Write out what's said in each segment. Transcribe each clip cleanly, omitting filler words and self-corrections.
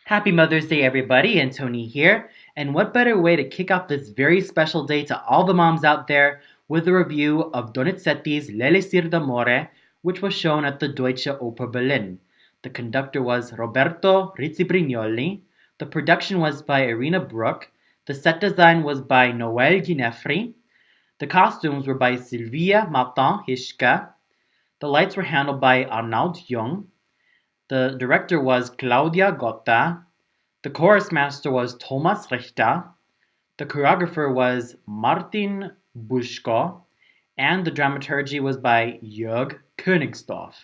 Happy Mother's Day, everybody, and Tony here. And what better way to kick off this very special day to all the moms out there with a review of Donizetti's L'Elisir d'Amore, which was shown at the Deutsche Oper Berlin. The conductor was Roberto Rizzi-Brignoli. The production was by Irina Bruck. The set design was by Noel Ginefri. The costumes were by Sylvia Martin-Hischka. The lights were handled by Arnaud Jung. The director was Claudia Gotta. The chorus master was Thomas Richter. The choreographer was Martin Buschko. And the dramaturgy was by Jörg Königsdorf.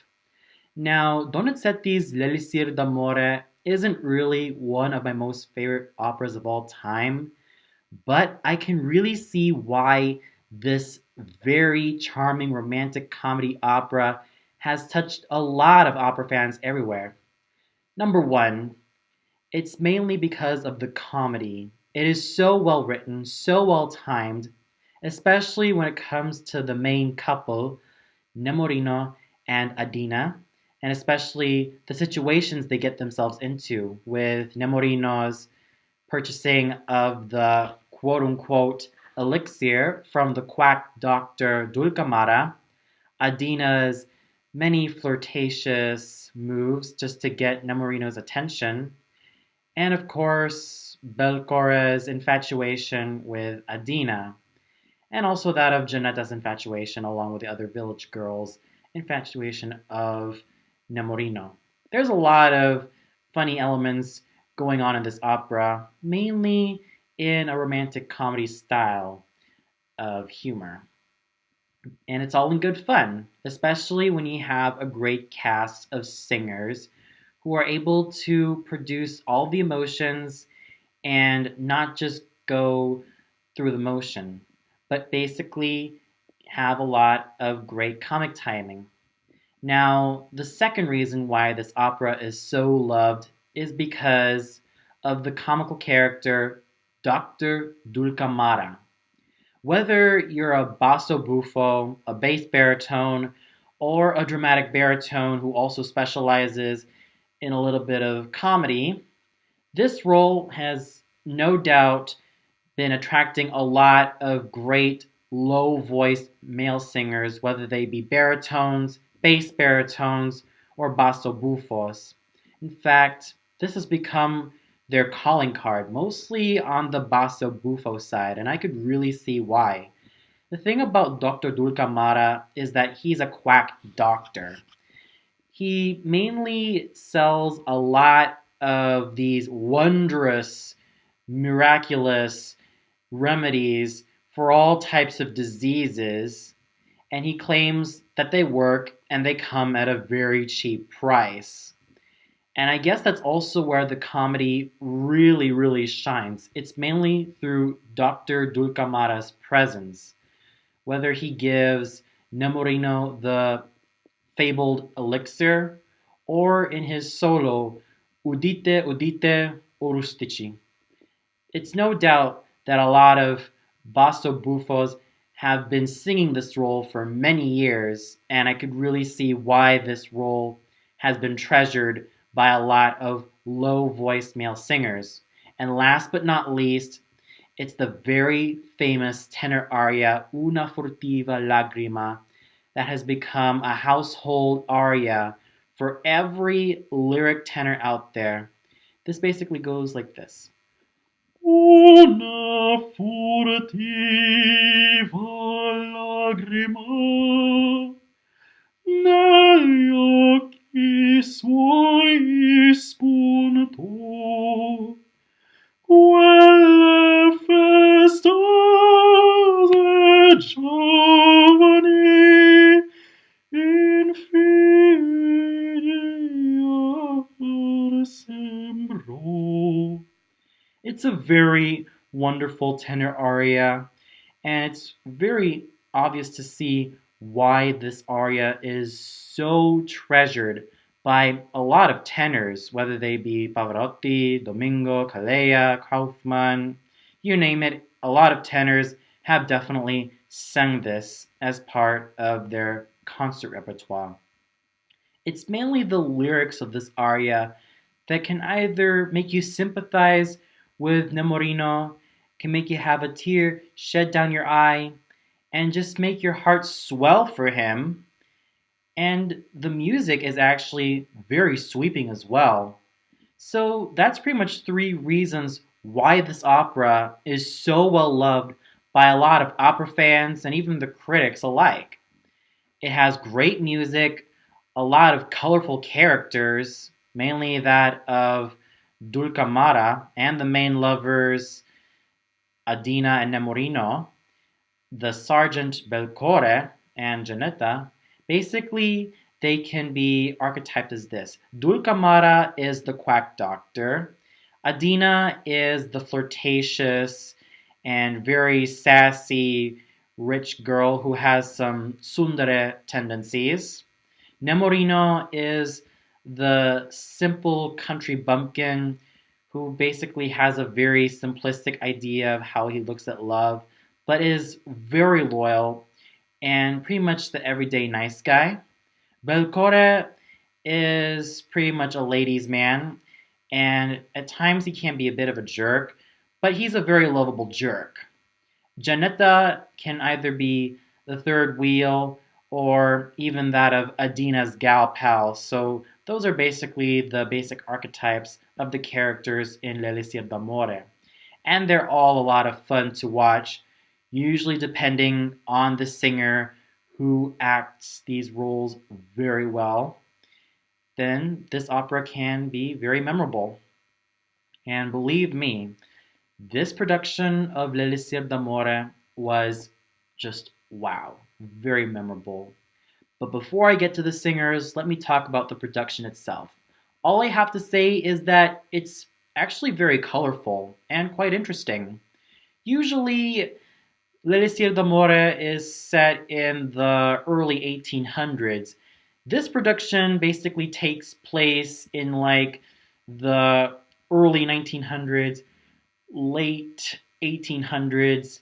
Now, Donizetti's L'Elisir d'Amore isn't really one of my most favorite operas of all time, but I can really see why this very charming romantic comedy opera has touched a lot of opera fans everywhere. Number one, it's mainly because of the comedy. It is so well written, so well timed, especially when it comes to the main couple, Nemorino and Adina, and especially the situations they get themselves into, with Nemorino's purchasing of the quote unquote elixir from the quack doctor Dulcamara, Adina's many flirtatious moves just to get Nemorino's attention, and of course, Belcora's infatuation with Adina, and also that of Janetta's infatuation, along with the other village girls' infatuation of Nemorino. There's a lot of funny elements going on in this opera, mainly in a romantic comedy style of humor. And it's all in good fun, especially when you have a great cast of singers who are able to produce all the emotions and not just go through the motion, but basically have a lot of great comic timing. Now, the second reason why this opera is so loved is because of the comical character Dr. Dulcamara. Whether you're a basso buffo, a bass baritone, or a dramatic baritone who also specializes in a little bit of comedy, this role has no doubt been attracting a lot of great low voiced male singers, whether they be baritones, bass baritones, or basso buffos. In fact, this has become their calling card, mostly on the basso buffo side, and I could really see why. The thing about Dr. Dulcamara is that he's a quack doctor. He mainly sells a lot of these wondrous, miraculous remedies for all types of diseases, and he claims that they work and they come at a very cheap price. And I guess that's also where the comedy really, really shines. It's mainly through Dr. Dulcamara's presence, whether he gives Nemorino the fabled elixir or in his solo, Udite, udite, orustici. It's no doubt that a lot of basso buffos have been singing this role for many years, and I could really see why this role has been treasured by a lot of low voiced male singers. And last but not least, it's the very famous tenor aria Una furtiva lagrima that has become a household aria for every lyric tenor out there. This basically goes like this. Una furtiva lagrima negli occhi suoi spuntò, quelle festose giovani in figlia sembrò. It's a very wonderful tenor aria, and it's very obvious to see why this aria is so treasured by a lot of tenors, whether they be Pavarotti, Domingo, Calleja, Kaufmann, you name it. A lot of tenors have definitely sung this as part of their concert repertoire. It's mainly the lyrics of this aria that can either make you sympathize with Nemorino, can make you have a tear shed down your eye, and just make your heart swell for him. And the music is actually very sweeping as well. So that's pretty much three reasons why this opera is so well loved by a lot of opera fans and even the critics alike. It has great music, a lot of colorful characters, mainly that of Dulcamara and the main lovers Adina and Nemorino, the Sergeant Belcore and Janetta. Basically, they can be archetyped as this. Dulcamara is the quack doctor. Adina is the flirtatious and very sassy rich girl who has some tsundere tendencies. Nemorino is the simple country bumpkin who basically has a very simplistic idea of how he looks at love, but is very loyal and pretty much the everyday nice guy. Belcore is pretty much a ladies' man, and at times he can be a bit of a jerk, but he's a very lovable jerk. Janetta can either be the third wheel or even that of Adina's gal pal. So those are basically the basic archetypes of the characters in L'Elisir d'Amore. And they're all a lot of fun to watch, usually depending on the singer who acts these roles very well. Then this opera can be very memorable. And believe me, this production of L'Elisir d'Amore was just wow, very memorable. But before I get to the singers, let me talk about the production itself. All I have to say is that it's actually very colorful and quite interesting. Usually, L'Elisir d'Amore is set in the early 1800s. This production basically takes place in like the early 1900s, late 1800s,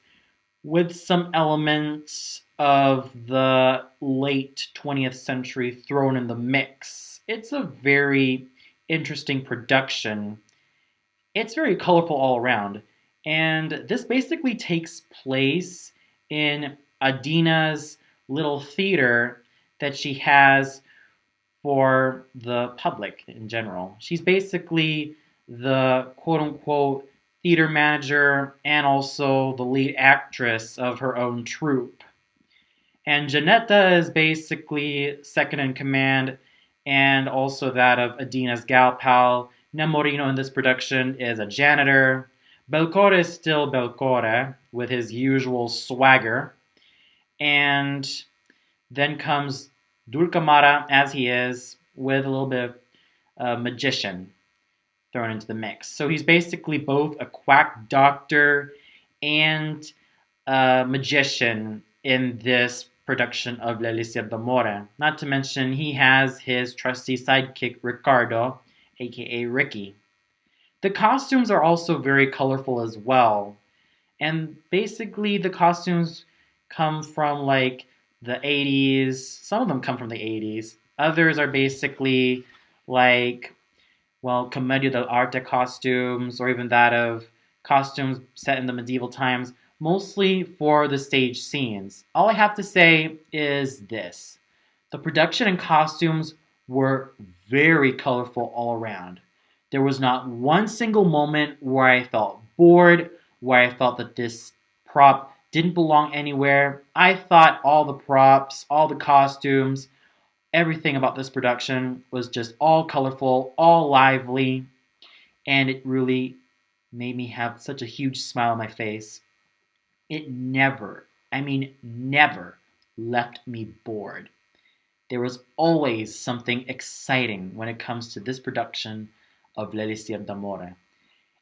with some elements of the late 20th century thrown in the mix. It's a very interesting production. It's very colorful all around. And this basically takes place in Adina's little theater that she has for the public in general. She's basically the quote unquote theater manager and also the lead actress of her own troupe. And Janetta is basically second in command and also that of Adina's gal pal. Nemorino in this production is a janitor. Belcore is still Belcore with his usual swagger. And then comes Dulcamara as he is with a little bit of magician thrown into the mix. So he's basically both a quack doctor and a magician in this production of L'Elisir d'Amore. Not to mention, he has his trusty sidekick Riccardo, aka Ricky. The costumes are also very colorful as well. And basically, the costumes come from like the 80s. Some of them come from the 80s. Others are basically like, well, Commedia dell'arte costumes, or even that of costumes set in the medieval times, mostly for the stage scenes. All I have to say is this. The production and costumes were very colorful all around. There was not one single moment where I felt bored, where I felt that this prop didn't belong anywhere. I thought all the props, all the costumes, everything about this production was just all colorful, all lively, and it really made me have such a huge smile on my face. It never, I mean, never left me bored. There was always something exciting when it comes to this production of L'Elisir d'Amore.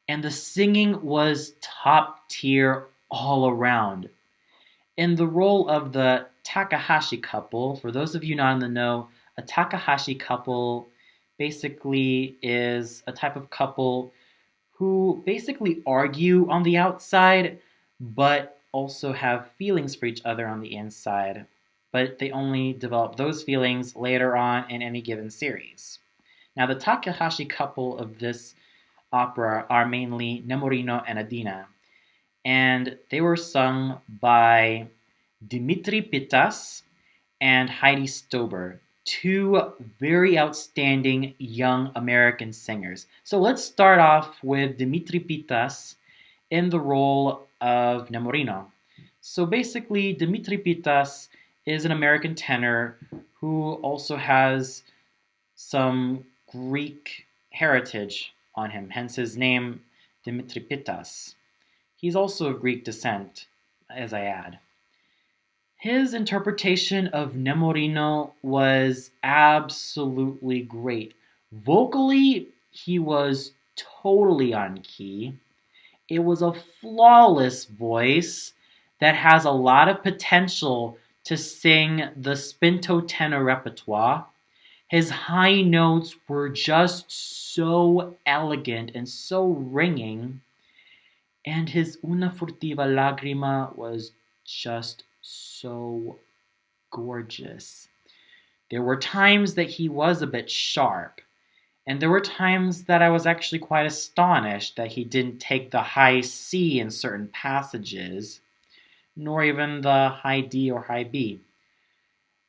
And the singing was top tier all around. In the role of the Takahashi couple, for those of you not in the know, a Takahashi couple basically is a type of couple who basically argue on the outside, but also have feelings for each other on the inside. But they only develop those feelings later on in any given series. Now, the Takahashi couple of this opera are mainly Nemorino and Adina, and they were sung by Dmitri Pitas and Heidi Stober, two very outstanding young American singers. So let's start off with Dmitri Pitas in the role of Nemorino. So basically, Dmitri Pitas is an American tenor who also has some Greek heritage on him, hence his name, Dmitri Pitas. He's also of Greek descent, as I add. His interpretation of Nemorino was absolutely great. Vocally, he was totally on key. It was a flawless voice that has a lot of potential to sing the spinto tenor repertoire. His high notes were just so elegant and so ringing, and his Una furtiva lagrima was just so gorgeous. There were times that he was a bit sharp, and there were times that I was actually quite astonished that he didn't take the high C in certain passages, nor even the high D or high B.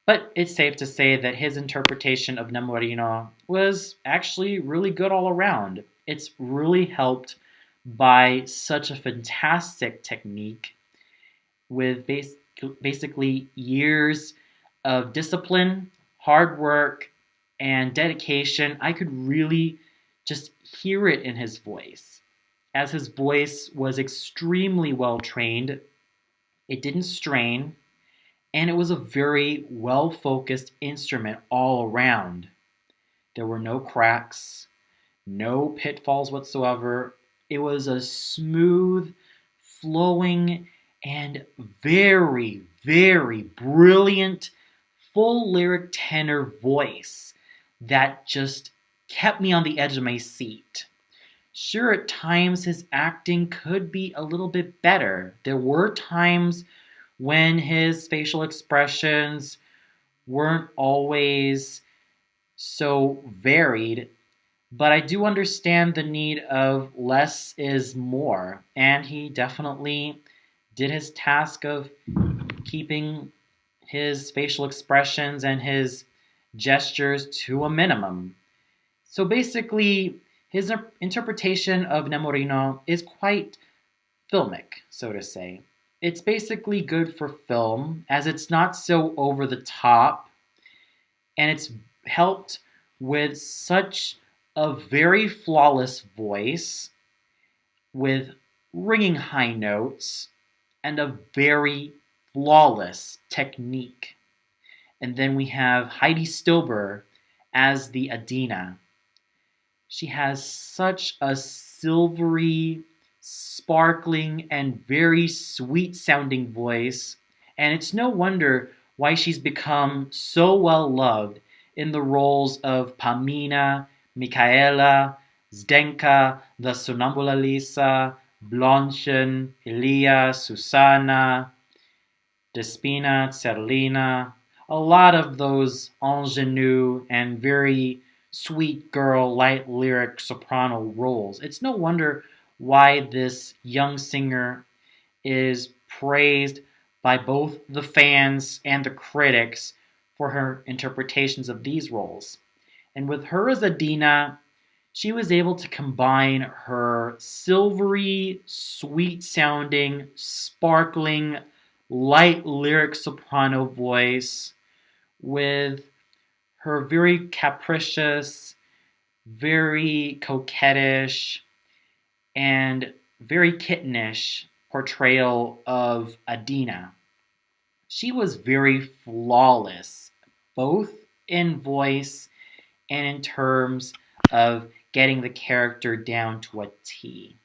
But it's safe to say that his interpretation of Nemorino was actually really good all around. It's really helped by such a fantastic technique with basically years of discipline, hard work, and dedication. I could really just hear it in his voice. As his voice was extremely well trained, it didn't strain, and it was a very well focused instrument all around. There were no cracks, no pitfalls whatsoever. It was a smooth, flowing, and very, very brilliant, full lyric tenor voice that just kept me on the edge of my seat. Sure, at times his acting could be a little bit better. There were times when his facial expressions weren't always so varied, but I do understand the need of less is more, and he definitely did his task of keeping his facial expressions and his gestures to a minimum. So basically, his interpretation of Nemorino is quite filmic, so to say. It's basically good for film, as it's not so over the top, and it's helped with such a very flawless voice with ringing high notes and a very flawless technique. And then we have Heidi Stober as the Adina. She has such a silvery, sparkling, and very sweet sounding voice, and it's no wonder why she's become so well loved in the roles of Pamina, Michaela, Zdenka, the Sonambula Lisa, Blonchen, Elia, Susanna, Despina, Zerlina, a lot of those ingenue and very sweet girl, light lyric soprano roles. It's no wonder why this young singer is praised by both the fans and the critics for her interpretations of these roles. And with her as Adina, she was able to combine her silvery, sweet sounding, sparkling, light lyric soprano voice with her very capricious, very coquettish, and very kittenish portrayal of Adina. She was very flawless, both in voice and in terms of getting the character down to a T.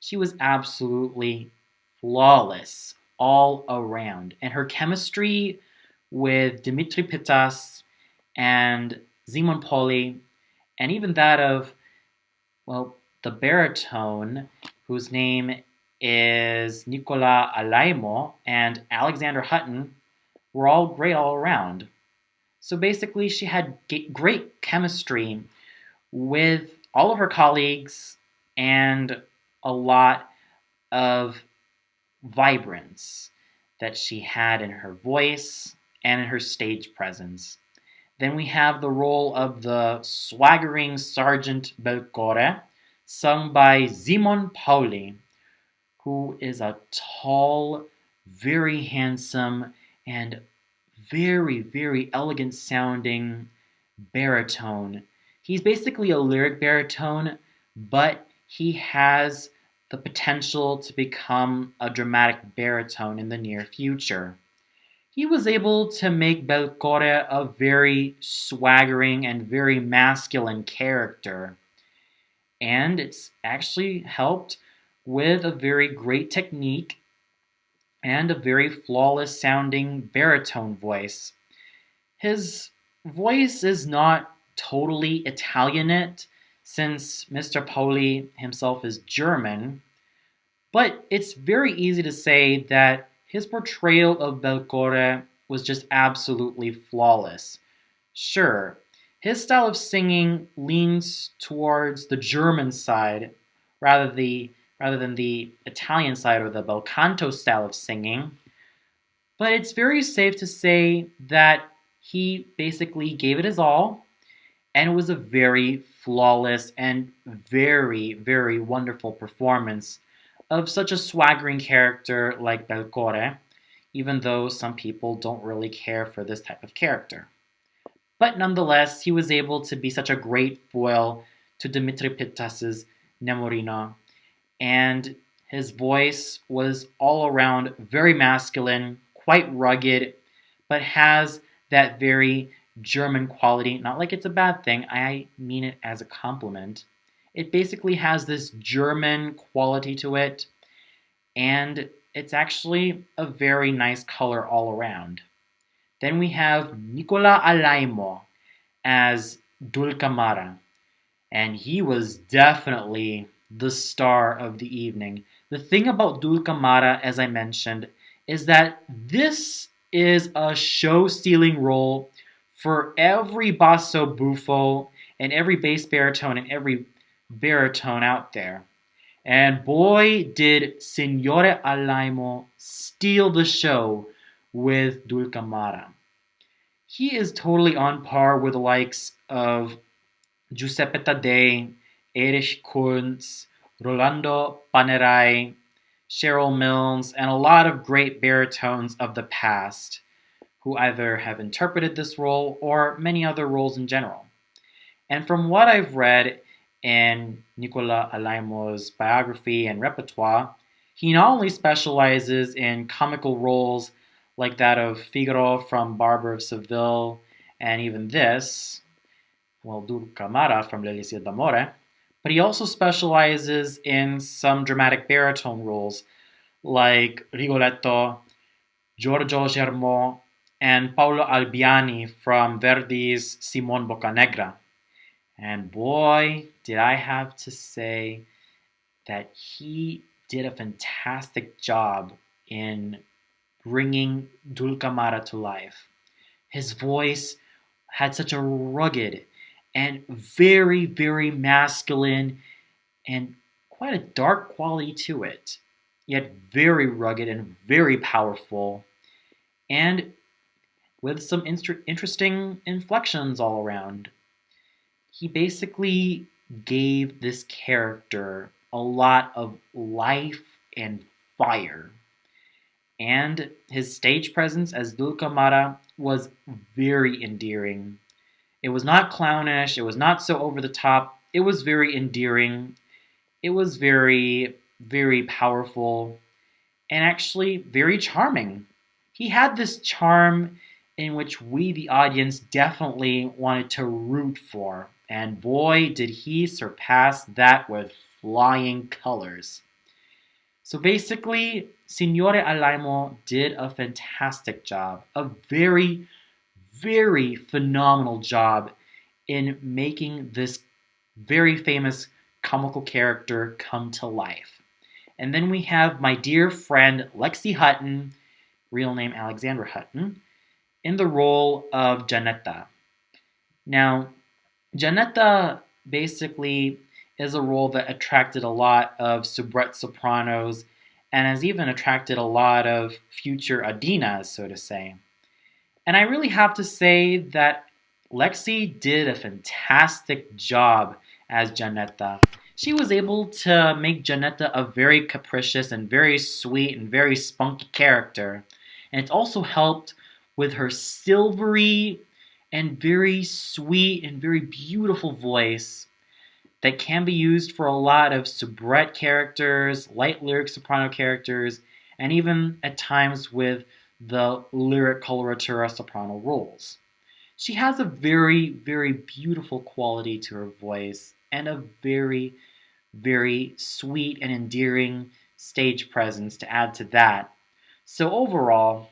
She was absolutely flawless all around, and her chemistry with Dimitri Pitas and Simon Poli, and even that of, well, the baritone, whose name is Nicola Alaimo, and Alexander Hutton, were all great all around. So basically, she had great chemistry with all of her colleagues and a lot of vibrance that she had in her voice and in her stage presence. Then we have the role of the swaggering Sergeant Belcore, sung by Simon Pauli, who is a tall, very handsome, and very, very elegant sounding baritone. He's basically a lyric baritone, but he has the potential to become a dramatic baritone in the near future. He was able to make Belcore a very swaggering and very masculine character, and it's actually helped with a very great technique and a very flawless sounding baritone voice. His voice is not totally Italianate, since Mr. Pauli himself is German, but it's very easy to say that his portrayal of Belcore was just absolutely flawless. Sure, his style of singing leans towards the German side rather, rather than the Italian side or the bel canto style of singing, but it's very safe to say that he basically gave it his all, and it was a very flawless and very, very wonderful performance of such a swaggering character like Belcore, even though some people don't really care for this type of character. But nonetheless, he was able to be such a great foil to Dimitri Pittas's Nemorino, and his voice was all around very masculine, quite rugged, but has that very German quality. Not like it's a bad thing, I mean it as a compliment. It basically has this German quality to it, and it's actually a very nice color all around. Then we have Nicola Alaimo as Dulcamara, and he was definitely the star of the evening. The thing about Dulcamara, as I mentioned, is that this is a show-stealing role for every basso buffo and every bass baritone and every baritone out there. And boy, did Signore Alaimo steal the show with Dulcamara. He is totally on par with the likes of Giuseppe Taddei, Erich Kunz, Rolando Panerai, Cheryl Milnes, and a lot of great baritones of the past who either have interpreted this role or many other roles in general. And from what I've read in Nicola Alaimo's biography and repertoire, he not only specializes in comical roles like that of Figaro from Barber of Seville, and even this, well, Dulcamara from L'Elisir d'Amore, but he also specializes in some dramatic baritone roles like Rigoletto, Giorgio Germont, and Paolo Albiani from Verdi's Simon Boccanegra. And boy, did I have to say that he did a fantastic job in bringing Dulcamara to life. His voice had such a rugged and very, very masculine and quite a dark quality to it, yet very rugged and very powerful, and with some interesting inflections all around. He basically gave this character a lot of life and fire. And his stage presence as Dulcamara was very endearing. It was not clownish, it was not so over the top, it was very endearing, it was very, very powerful, and actually very charming. He had this charm in which we, the audience, definitely wanted to root for, and boy, did he surpass that with flying colors. So basically, Signore Alaimo did a fantastic job, a very, very phenomenal job in making this very famous comical character come to life. And then we have my dear friend Lexi Hutton, real name Alexandra Hutton, in the role of Janetta. Now, Janetta basically is a role that attracted a lot of soubrette sopranos and has even attracted a lot of future Adinas, so to say. And I really have to say that Lexi did a fantastic job as Janetta. She was able to make Janetta a very capricious and very sweet and very spunky character. And it also helped with her silvery and very sweet and very beautiful voice that can be used for a lot of soubrette characters, light lyric soprano characters, and even at times with the lyric coloratura soprano roles. She has a very, very beautiful quality to her voice and a very, very sweet and endearing stage presence to add to that. So overall,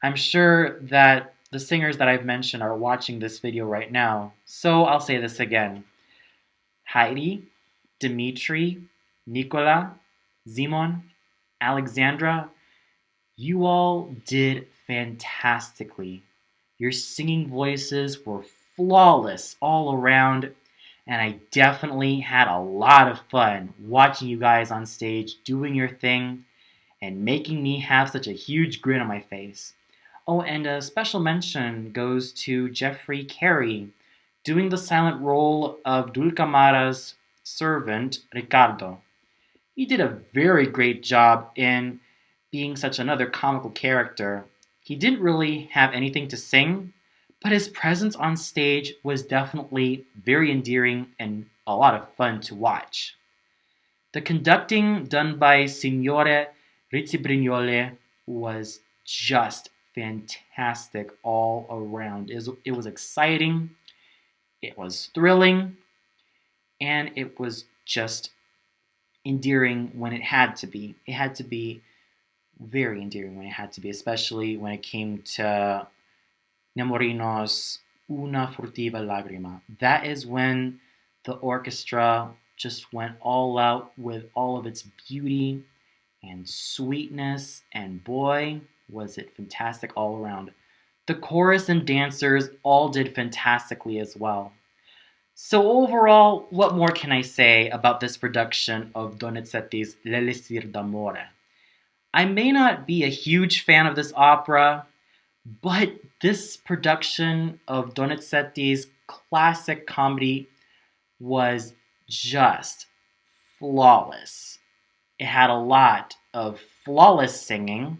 I'm sure that the singers that I've mentioned are watching this video right now, so I'll say this again. Heidi, Dimitri, Nicola, Zimon, Alexandra, you all did fantastically. Your singing voices were flawless all around, and I definitely had a lot of fun watching you guys on stage doing your thing and making me have such a huge grin on my face. Oh, and a special mention goes to Jeffrey Carey, doing the silent role of Dulcamara's servant, Ricardo. He did a very great job in being such another comical character. He didn't really have anything to sing, but his presence on stage was definitely very endearing and a lot of fun to watch. The conducting done by Signore Rizzi-Brignole was just fantastic all around. It was exciting, it was thrilling, and it was just endearing when it had to be. It had to be very endearing when it had to be, especially when it came to Nemorino's Una furtiva lagrima. That is when the orchestra just went all out with all of its beauty and sweetness, and boy, was it fantastic all around. The chorus and dancers all did fantastically as well. So overall, what more can I say about this production of Donizetti's L'Elisir d'Amore? I may not be a huge fan of this opera, but this production of Donizetti's classic comedy was just flawless. It had a lot of flawless singing.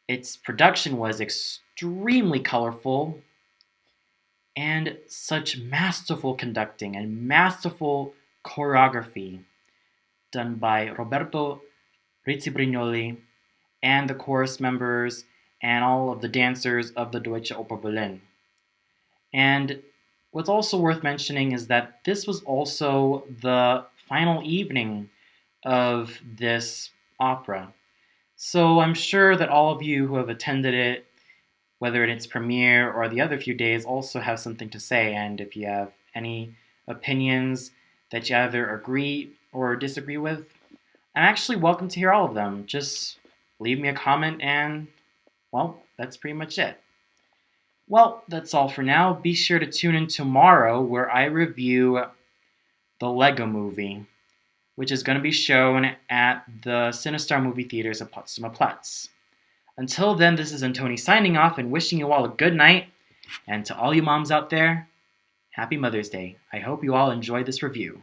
Its production was extremely colorful, and such masterful conducting and masterful choreography done by Roberto Rizzi-Brignoli and the chorus members and all of the dancers of the Deutsche Oper Berlin. And what's also worth mentioning is that this was also the final evening of this opera. So I'm sure that all of you who have attended it, whether in its premiere or the other few days, also have something to say. And if you have any opinions that you either agree or disagree with, I'm actually welcome to hear all of them. Just leave me a comment and, well, that's pretty much it. Well, that's all for now. Be sure to tune in tomorrow where I review the Lego Movie, which is going to be shown at the Cinestar movie theaters at Potsdamer Platz. Until then, this is Antoni signing off and wishing you all a good night. And to all you moms out there, happy Mother's Day. I hope you all enjoyed this review.